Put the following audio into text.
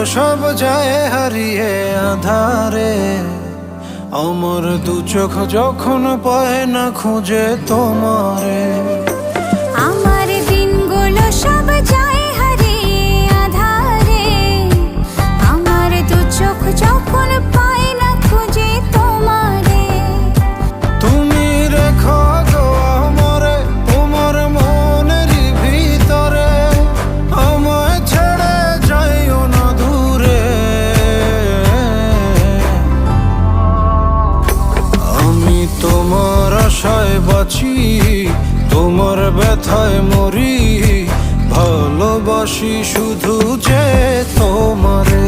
সব যায় হারিয়ে আধারে, আমার দু চোখ যখন পায় না খুঁজে তোমারে। আমার দিনগুলো সব যায় হারিয়ে আঁধারে, আমার দু চোখ যখন পায় না খুঁজে তোমারে। তুমি রেখো গো আমারে তোমার মনের ভিতরে, আমায় ছেড়ে যাইও না দূরে। আমি তোমার আশায় বাঁচি, তোমার ব্যথায় মরি, ভালোবাসি শুধু যে তোমারে।